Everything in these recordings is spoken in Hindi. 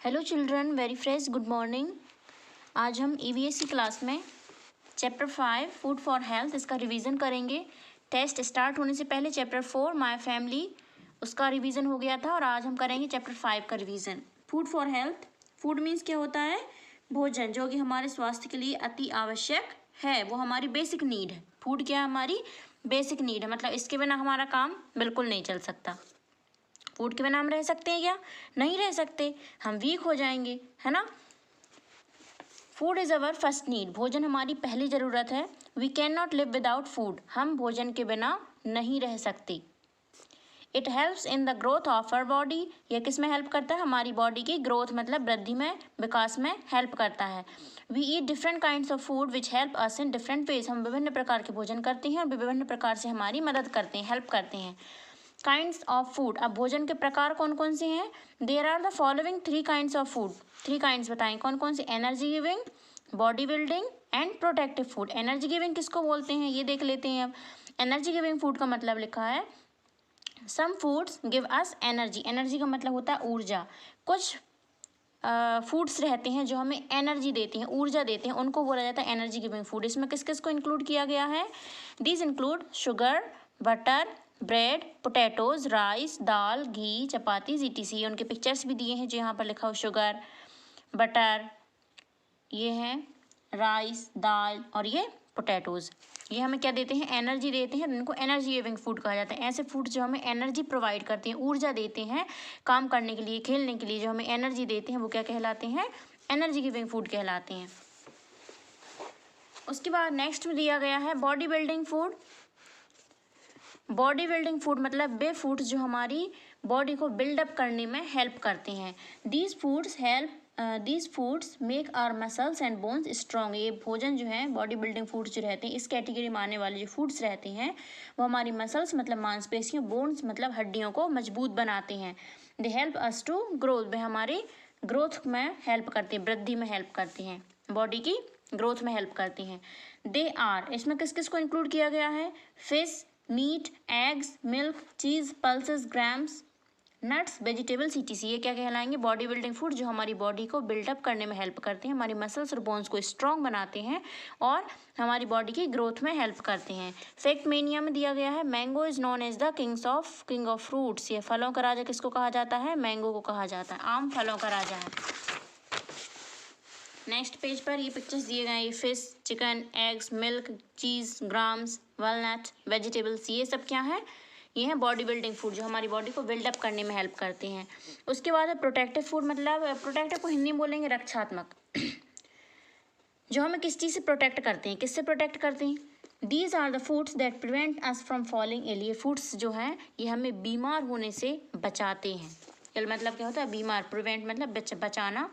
Hello children, very fresh good morning. आज हम EVSC क्लास में चैप्टर 5 फूड फॉर हेल्थ इसका रिवीजन करेंगे। टेस्ट स्टार्ट होने से पहले चैप्टर 4 माय फैमिली उसका रिवीजन हो गया था और आज हम करेंगे चैप्टर 5 का revision. Food for health, food means क्या होता है? भोजन, जो कि हमारे स्वास्थ्य के लिए अति आवश्यक है, वो हमारी बेसिक नीड है। फूड क्या है? हमारी बेसिक नीड है, मतलब इसके बिना हमारा काम बिल्कुल नहीं चल सकता। फूड के बिना हम रह सकते हैं क्या? नहीं रह सकते, हम वीक हो जाएंगे, है ना। Food is our first need, भोजन हमारी पहली ज़रूरत है। We can not live without food, हम भोजन के बिना नहीं रह सकते। It helps in the growth of our body, यह किस में हेल्प करता है? हमारी बॉडी की ग्रोथ मतलब वृद्धि में, विकास में हेल्प करता है। We eat different kinds of food which help us in different ways, हम विभिन्न प्रकार के भोजन करते हैं और विभिन्न प्रकार से हमारी मदद करते हैं, हेल्प करते हैं। काइंड्स ऑफ फूड, अब भोजन के प्रकार कौन कौन से हैं? There are the following 3 kinds of food, 3 kinds बताएं कौन कौन से? Energy giving, body building and protective food. Energy giving किसको बोलते हैं ये देख लेते हैं। अब एनर्जी गिविंग फूड का मतलब लिखा है some foods give us energy, energy का मतलब होता है ऊर्जा। कुछ फूड्स रहते हैं जो हमें एनर्जी देते हैं, ऊर्जा देते हैं, उनको बोला जाता है एनर्जी गिविंग फूड। इसमें किस किस को इंक्लूड किया गया है? These include sugar, butter, bread, potatoes, rice, dal, ghee, chapati, etc। उनके पिक्चर्स भी दिए हैं जो यहाँ पर लिखा हो, शुगर, बटर, ये है राइस, दाल और ये पोटैटोज। ये हमें क्या देते हैं? एनर्जी देते हैं, इनको एनर्जी गिविंग फूड कहा जाता है। ऐसे फूड जो हमें एनर्जी प्रोवाइड करते हैं, ऊर्जा देते हैं काम करने के लिए, खेलने के लिए, जो हमें एनर्जी देते हैं वो क्या कहलाते हैं? एनर्जी गिविंग फूड कहलाते हैं। उसके बाद नेक्स्ट में दिया गया है body building food. Body building food मतलब वे फूड्स जो हमारी बॉडी को बिल्डअप करने में हेल्प करते हैं। These foods make our muscles and bones strong. ये भोजन जो है, बॉडी बिल्डिंग फूड्स जो रहते हैं, इस कैटेगरी में आने वाले जो फूड्स रहते हैं वो हमारी मसल्स मतलब मांसपेशियों, बोन्स मतलब हड्डियों को मजबूत बनाते हैं। They help us to growth, वे हमारी ग्रोथ में हेल्प करते हैं, वृद्धि में हेल्प करते हैं, बॉडी की ग्रोथ में हेल्प करते हैं। दे आर, इसमें किस किस को इंक्लूड किया गया है? Fish, meat, eggs, milk, cheese, pulses, grams, nuts, vegetables, etc। ये क्या कहलाएंगे? बॉडी बिल्डिंग फूड जो हमारी बॉडी को बिल्डअप करने में हेल्प करते हैं, हमारी मसल्स और बोन्स को स्ट्रॉन्ग बनाते हैं और हमारी बॉडी की ग्रोथ में हेल्प करते हैं। फैक्ट मेनिया में दिया गया है mango is known as the king of fruits. ये फलों का राजा किसको कहा जाता है? मैंगो को कहा जाता है, आम फलों का राजा है। नेक्स्ट पेज पर ये पिक्चर्स दिए गए हैं, ये फिश, चिकन, एग्स, मिल्क, चीज़, ग्राम्स, वालनट, वेजिटेबल्स, ये सब क्या है? ये है बॉडी बिल्डिंग फूड जो हमारी बॉडी को बिल्डअप करने में हेल्प करते हैं। उसके बाद है प्रोटेक्टिव फूड, मतलब प्रोटेक्टिव को हिंदी में बोलेंगे रक्षात्मक, जो हमें किस चीज़ से प्रोटेक्ट करते हैं, किससे प्रोटेक्ट करते हैं? These are the foods that prevent us from falling ill. ये फूड्स जो हैं ये हमें बीमार होने से बचाते हैं। इल मतलब क्या होता है? बीमार, प्रिवेंट मतलब बचाना।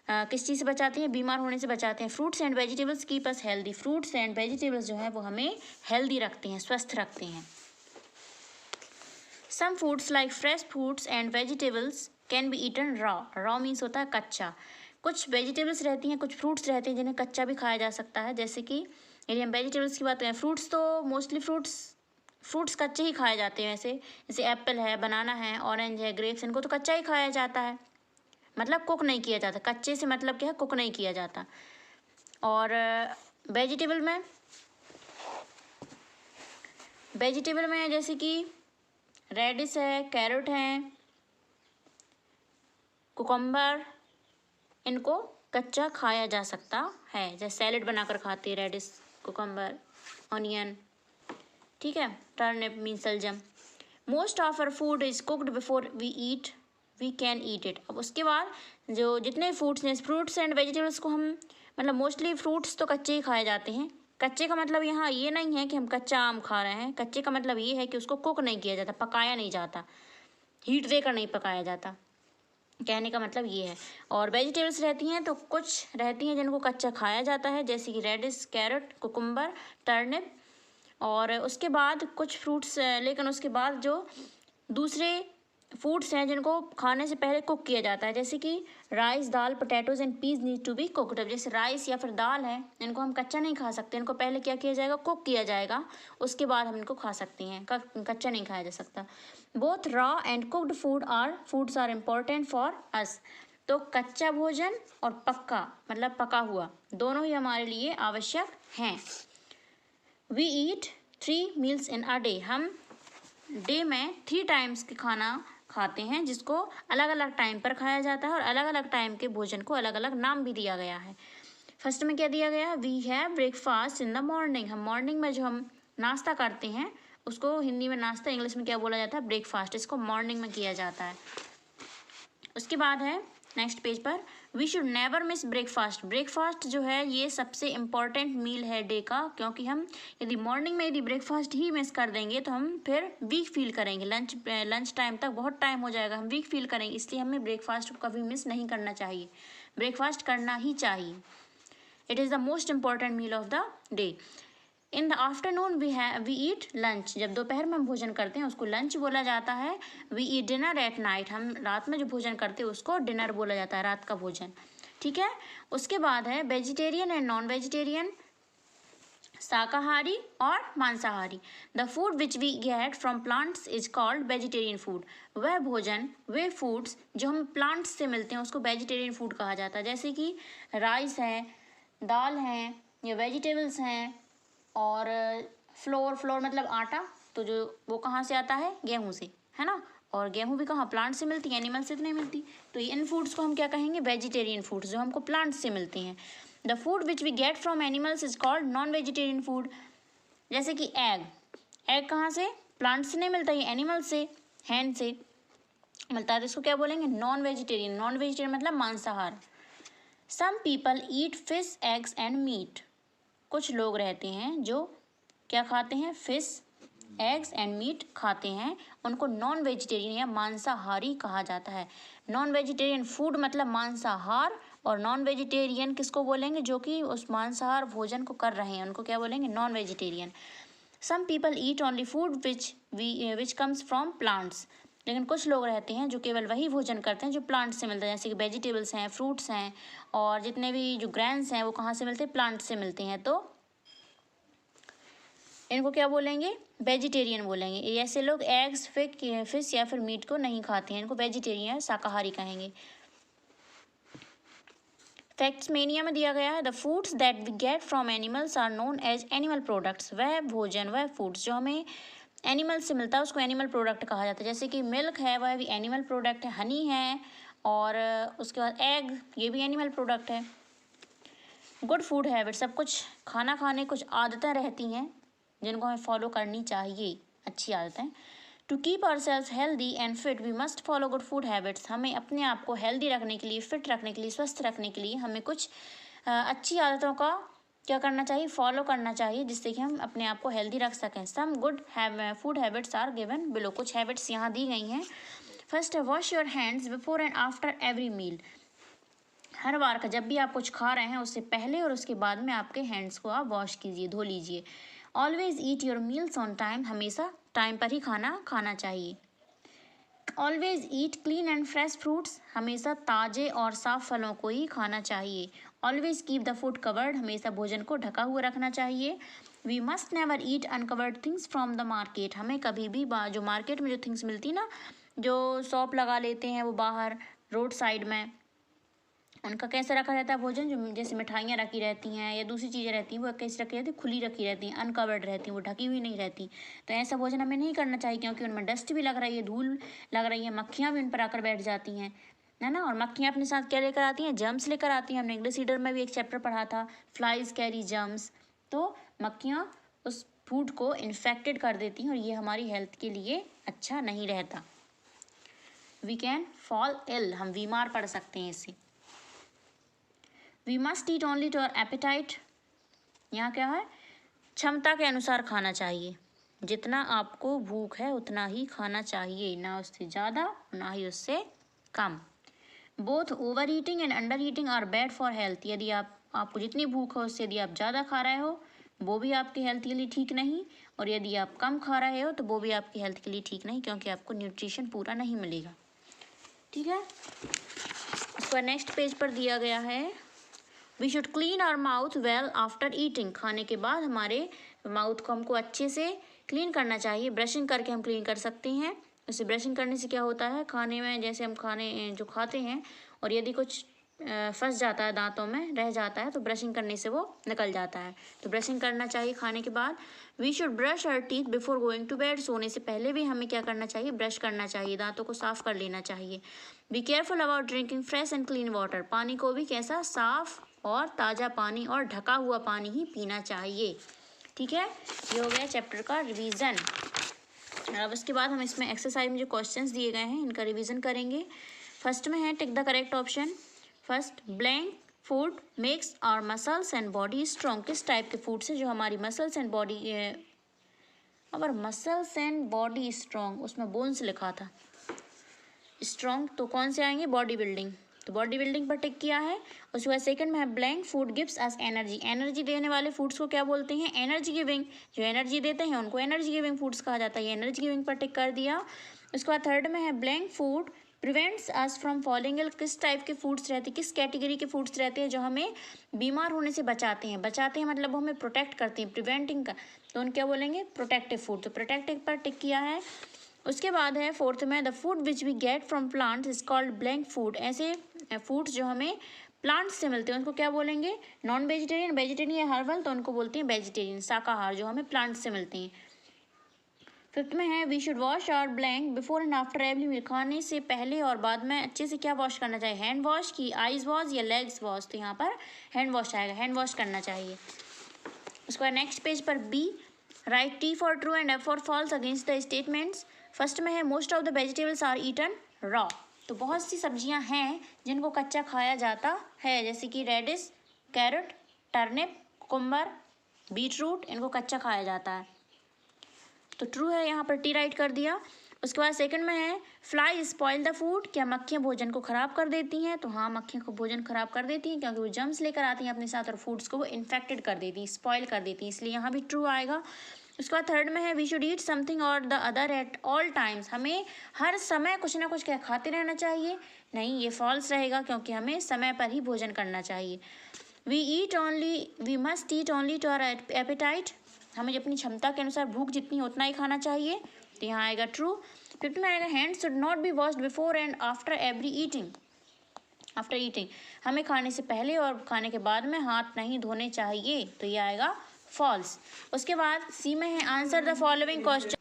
किस चीज़ से बचाते हैं? बीमार होने से बचाते हैं। Fruits and vegetables keep us healthy, fruits and vegetables जो है वो हमें हेल्दी रखते हैं, स्वस्थ रखते हैं। Some foods like fresh fruits and vegetables can be eaten raw, raw means होता है कच्चा। कुछ वेजिटेबल्स रहती हैं, कुछ फ्रूट्स रहते हैं जिन्हें कच्चा भी खाया जा सकता है। जैसे कि यदि हम वेजिटेबल्स की बात करें, फ्रूट्स तो मोस्टली फ्रूट्स कच्चे ही खाए जाते हैं वैसे, जैसे एप्पल है, बनाना है, ऑरेंज है, ग्रेप्स, इनको तो कच्चा ही खाया जाता है, मतलब कुक नहीं किया जाता। कच्चे से मतलब क्या है? कुक नहीं किया जाता। और वेजिटेबल में जैसे कि रेडिश है, कैरेट है, कुकम्बर, इनको कच्चा खाया जा सकता है, जैसे सैलेड बनाकर खाते हैं, रेडिश, कुकम्बर, ऑनियन, ठीक है, टर्निप मीन सलजम। Most of our food is cooked before we can eat it. अब उसके बाद जो जितने फ्रूट्स एंड वेजिटेबल्स को हम, मतलब मोस्टली फ्रूट्स तो कच्चे ही खाए जाते हैं। कच्चे का मतलब यहाँ ये नहीं है कि हम कच्चा आम खा रहे हैं, कच्चे का मतलब ये है कि उसको कुक नहीं किया जाता, पकाया नहीं जाता, हीट देकर नहीं पकाया जाता, कहने का मतलब ये है। और वेजिटेबल्स रहती हैं तो कुछ रहती हैं जिनको कच्चा खाया जाता है, जैसे कि रेडिश, कैरेट, कुकुम्बर, टर्निप। और उसके बाद कुछ फ्रूट्स, लेकिन उसके बाद जो दूसरे फूड्स हैं जिनको खाने से पहले कुक किया जाता है, जैसे कि rice, dal, potatoes and peas need to be cooked. जैसे राइस या फिर दाल है, इनको हम कच्चा नहीं खा सकते, इनको पहले क्या किया जाएगा? कुक किया जाएगा, उसके बाद हम इनको खा सकते हैं, कच्चा नहीं खाया जा सकता। Both raw and cooked foods are important for us. तो कच्चा भोजन और पक्का मतलब पका हुआ दोनों ही हमारे लिए आवश्यक हैं। We eat 3 meals in a day, हम डे में 3 टाइम्स के खाना खाते हैं जिसको अलग अलग टाइम पर खाया जाता है और अलग अलग टाइम के भोजन को अलग अलग नाम भी दिया गया है। फर्स्ट में क्या दिया गया है, we have breakfast in the morning, हम मॉर्निंग में जो हम नाश्ता करते हैं उसको हिंदी में नाश्ता, इंग्लिश में क्या बोला जाता है, ब्रेकफास्ट, इसको मॉर्निंग में किया जाता है। उसके बाद है नेक्स्ट पेज पर, we should never miss breakfast, breakfast जो है ये सबसे इम्पॉर्टेंट मील है डे का, क्योंकि हम यदि मॉर्निंग में यदि ब्रेकफास्ट ही मिस कर देंगे तो हम फिर वीक फील करेंगे, लंच टाइम तक बहुत टाइम हो जाएगा, हम वीक फील करेंगे, इसलिए हमें ब्रेकफास्ट को कभी मिस नहीं करना चाहिए, ब्रेकफास्ट करना ही चाहिए। It is the most important meal of the day. In the afternoon we eat lunch, जब दोपहर में हम भोजन करते हैं उसको लंच बोला जाता है। We eat dinner at night, हम रात में जो भोजन करते हैं उसको डिनर बोला जाता है, रात का भोजन, ठीक है। उसके बाद है वेजिटेरियन एंड नॉन वेजिटेरियन, शाकाहारी और मांसाहारी। The food which we get from plants is called vegetarian food, वह भोजन वे फूड्स जो हम प्लांट्स से मिलते हैं उसको वेजिटेरियन फूड कहा जाता है। जैसे कि राइस है, दाल है, या वेजिटेबल्स हैं, और फ्लोर मतलब आटा, तो जो वो कहाँ से आता है, गेहूँ से, है ना, और गेहूँ भी कहाँ, प्लांट से मिलती है, एनिमल से तो नहीं मिलती। तो इन फूड्स को हम क्या कहेंगे, वेजिटेरियन फूड्स, जो हमको प्लांट से मिलती हैं। The food which we get from animals is called non vegetarian food. जैसे कि एग कहाँ से, प्लांट से नहीं मिलता, ये एनिमल से, हैन से मिलता है, तो इसको क्या बोलेंगे, नॉन वेजिटेरियन। नॉन वेजिटेरियन मतलब मांसाहार। Some people eat fish, eggs and meat, कुछ लोग रहते हैं जो क्या खाते हैं, फिश, एग्स एंड मीट खाते हैं, उनको नॉन वेजिटेरियन या मांसाहारी कहा जाता है। नॉन वेजिटेरियन फूड मतलब मांसाहार, और नॉन वेजिटेरियन किसको बोलेंगे, जो कि उस मांसाहार भोजन को कर रहे हैं उनको क्या बोलेंगे, non vegetarian. Some people eat only food which comes from plants, लेकिन कुछ लोग रहते हैं जो केवल वही भोजन करते हैं जो प्लांट से मिलता है, जैसे कि वेजिटेबल्स हैं, फ्रूट्स हैं, और जितने भी जो ग्रेन्स हैं वो कहाँ से मिलते हैं, प्लांट से मिलते हैं, तो इनको क्या बोलेंगे, वेजिटेरियन बोलेंगे। ऐसे लोग एग्स, फिश या फिर मीट को नहीं खाते हैं, इनको वेजिटेरियन या शाकाहारी कहेंगे। फैक्ट्स मेनिया में दिया गया है, the foods that we get from animals are known as animal products, वह भोजन, वह फूड्स जो हमें एनिमल से मिलता है उसको एनिमल प्रोडक्ट कहा जाता है। जैसे कि मिल्क है, वह भी एनिमल प्रोडक्ट है, हनी है, और उसके बाद एग, ये भी एनिमल प्रोडक्ट है। गुड फूड हैबिट, सब कुछ खाना खाने कुछ आदतें रहती हैं जिनको हमें फॉलो करनी चाहिए, अच्छी आदतें। To keep ourselves healthy and fit we must follow good food habits, हमें अपने आप को हेल्दी रखने के लिए, फिट रखने के लिए, स्वस्थ रखने के लिए हमें कुछ अच्छी आदतों का क्या करना चाहिए, फॉलो करना चाहिए, जिससे कि हम अपने आप को हेल्दी रख सकें। Some good food habits are given below, कुछ हैबिट्स यहाँ दी गई हैं। फर्स्ट है wash your hands before and after every meal, हर बार का जब भी आप कुछ खा रहे हैं उससे पहले और उसके बाद में आपके हैंड्स को आप वॉश कीजिए, धो लीजिए। Always eat your meals on time, हमेशा टाइम पर ही खाना खाना चाहिए। Always eat clean and fresh fruits, हमेशा ताज़े और साफ फलों को ही खाना चाहिए। Always keep the food covered, हमेशा भोजन को ढका हुआ रखना चाहिए। We must never eat uncovered things from the market, हमें कभी भी जो मार्केट में जो थिंग्स मिलती ना, जो शॉप लगा लेते हैं वो बाहर रोड साइड में, उनका कैसे रखा रहता है भोजन, जो जैसे मिठाइयाँ रखी रहती हैं या दूसरी चीज़ें रहती हैं वो कैसे रखी रहती है, खुली रखी रहती हैं, अनकवर्ड रहती हैं, वो ढकी हुई नहीं रहती। तो ऐसा भोजन हमें नहीं करना चाहिए, क्योंकि उनमें डस्ट भी लग रही है, धूल लग रही है, मक्खियाँ भी उन पर आकर बैठ जाती हैं, है ना। और मक्खियाँ अपने साथ क्या लेकर आती हैं, जर्म्स लेकर आती हैं। हमने इंग्लिश रीडर में भी एक चैप्टर पढ़ा था, फ्लाइज कैरी जर्म्स, तो मक्खियाँ उस फूड को इन्फेक्टेड कर देती हैं और ये हमारी हेल्थ के लिए अच्छा नहीं रहता। वी कैन फॉल इल, हम बीमार पड़ सकते हैं इससे। We must eat only to our appetite, यहाँ क्या है, क्षमता के अनुसार खाना चाहिए, जितना आपको भूख है उतना ही खाना चाहिए, ना उससे ज़्यादा ना ही उससे कम। Both over eating and under eating are bad for health, यदि आपको जितनी भूख हो उससे यदि आप ज़्यादा खा रहे हो वो भी आपकी हेल्थ के लिए ठीक नहीं, और यदि आप कम खा रहे हो तो वो भी आपकी हेल्थ के लिए ठीक नहीं, क्योंकि आपको न्यूट्रिशन पूरा नहीं मिलेगा, ठीक है। उसका नेक्स्ट पेज पर दिया गया है, we should clean our mouth well after eating, खाने के बाद हमारे माउथ को हमको अच्छे से क्लीन करना चाहिए, ब्रशिंग करके हम क्लीन कर सकते हैं। उससे ब्रशिंग करने से क्या होता है, खाने में जैसे हम खाने जो खाते हैं और यदि कुछ फंस जाता है दांतों में, रह जाता है, तो ब्रशिंग करने से वो निकल जाता है। तो ब्रशिंग करना चाहिए खाने के बाद। We should brush our teeth before going to bed, सोने से पहले भी हमें क्या करना चाहिए, ब्रश करना चाहिए, दांतों को साफ कर लेना चाहिए। Be careful about drinking fresh and clean water, पानी को भी कैसा, साफ और ताज़ा पानी और ढका हुआ पानी ही पीना चाहिए। ठीक है, ये हो गया चैप्टर का रिवीजन। अब उसके बाद हम इसमें एक्सरसाइज में जो क्वेश्चंस दिए गए हैं इनका रिवीजन करेंगे। फर्स्ट में है tick the correct option. First, blank food makes our muscles and body strong, किस टाइप के फूड से जो हमारी मसल्स एंड बॉडी, अगर मसल्स एंड बॉडी स्ट्रॉन्ग, उसमें बोन्स लिखा था स्ट्रॉन्ग, तो कौन से आएंगे, बॉडी बिल्डिंग, तो बॉडी बिल्डिंग पर टिक किया है। उसके बाद सेकंड में है blank food gives us energy, energy देने वाले फूड्स को क्या बोलते हैं, एनर्जी गिविंग, जो एनर्जी देते हैं उनको एनर्जी गिविंग फूड्स कहा जाता है, ये एनर्जी गिविंग पर टिक कर दिया। उसके बाद थर्ड में है blank food prevents us from falling ill, किस टाइप के फूड्स रहते हैं, किस कैटेगरी के फूड्स रहते हैं जो हमें बीमार होने से बचाते हैं, बचाते हैं मतलब हमें प्रोटेक्ट करते हैं, प्रिवेंटिंग का, तो उन क्या बोलेंगे, प्रोटेक्टिव फूड, तो प्रोटेक्टिव पर टिक किया है। उसके बाद है फोर्थ में the food which we get from plants is called blank food, ऐसे फूड्स जो हमें प्लांट्स से मिलते हैं उनको क्या बोलेंगे, नॉन वेजिटेरियन, वेजिटेरियन या हर्बल, तो उनको बोलते हैं वेजिटेरियन, शाकाहार जो हमें प्लांट्स से मिलते हैं। फिफ्थ में है we should wash our blank before and after every meal, खाने से पहले और बाद में अच्छे से क्या वॉश करना चाहिए, हैंड वॉश की आईज वॉश या लेग्स वॉश, तो यहाँ पर हैंड वॉश आएगा, हैंड वॉश करना चाहिए। उसके बाद नेक्स्ट पेज पर B, write T for true and F for false against the statements. First में है most of the vegetables are eaten raw, तो बहुत सी सब्जियां हैं जिनको कच्चा खाया जाता है, जैसे कि radish, carrot, turnip, cucumber, beetroot, इनको कच्चा खाया जाता है, तो ट्रू है, यहाँ पर टी राइट कर दिया। उसके बाद सेकंड में है फ्लाई स्पॉइल द फूड, क्या मक्खियाँ भोजन को ख़राब कर देती हैं, तो हाँ मक्खियाँ को भोजन ख़राब कर देती हैं क्योंकि वो जर्म्स लेकर आती हैं अपने साथ और फूड्स को वो इन्फेक्टेड कर देती हैं, स्पॉइल कर देती हैं, इसलिए यहाँ भी ट्रू आएगा। उसके बाद थर्ड में है वी शुड ईट समथिंग और the other at all times, हमें हर समय कुछ ना कुछ क्या खाते रहना चाहिए, नहीं ये फॉल्स रहेगा क्योंकि हमें समय पर ही भोजन करना चाहिए। We must eat only to our appetite, हमें अपनी क्षमता के अनुसार भूख जितनी उतना ही खाना चाहिए, तो यहाँ आएगा ट्रू। फिफ्थ में आएगा hands should not be washed before and after every eating, after eating हमें खाने से पहले और खाने के बाद में हाथ नहीं धोने चाहिए, तो ये आएगा फॉल्स। उसके बाद सी में है आंसर द फॉलोइंग क्वेश्चन,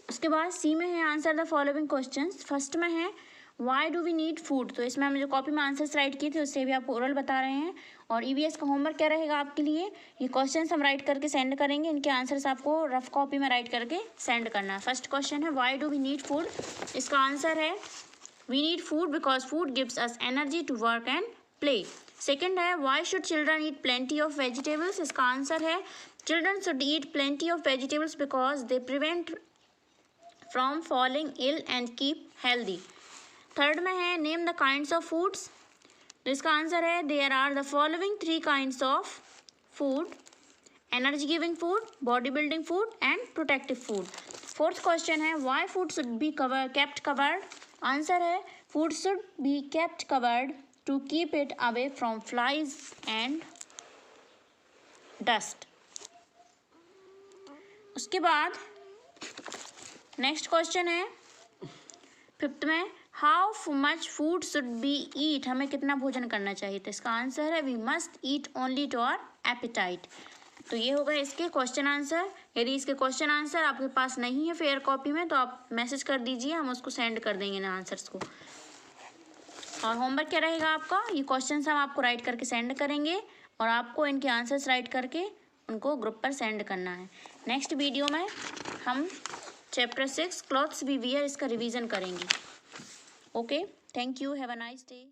उसके बाद सी में है answer the following questions. First में है why do we need food, तो इसमें हमने जो कॉपी में आंसर्स राइट किए थे उससे भी आपको ओरल बता रहे हैं। और ईवीएस का होमवर्क क्या रहेगा आपके लिए, ये क्वेश्चंस हम राइट करके सेंड करेंगे, इनके आंसर्स आपको रफ कॉपी में राइट करके सेंड करना है। फर्स्ट क्वेश्चन है why do we need food, इसका आंसर है we need food because food gives us energy to work and play. Second है why should children eat plenty of vegetables, इसका आंसर है children should eat plenty of vegetables because they prevent from falling ill and keep healthy. Third में है name the kinds of foods, तो इसका आंसर है there are the following three kinds of food, energy giving food, body building food and protective food. Fourth question है why food should be kept covered, answer है food should be kept covered to keep it away from flies and dust. उसके बाद नेक्स्ट क्वेश्चन है फिफ्थ में how much food should be eat, हमें कितना भोजन करना चाहिए, तो इसका आंसर है we must eat only to our appetite. तो ये होगा इसके क्वेश्चन आंसर। यदि इसके क्वेश्चन आंसर आपके पास नहीं है फेयर कॉपी में तो आप मैसेज कर दीजिए, हम उसको सेंड कर देंगे ना आंसर्स को। और होमवर्क क्या रहेगा आपका, ये क्वेश्चन हम आपको राइट करके सेंड करेंगे और आपको इनके आंसर्स राइट करके उनको ग्रुप पर सेंड करना है। नेक्स्ट वीडियो में हम चैप्टर 6 क्लॉथ्स वी वियर इसका रिवीजन करेंगे। Okay, thank you, have a nice day.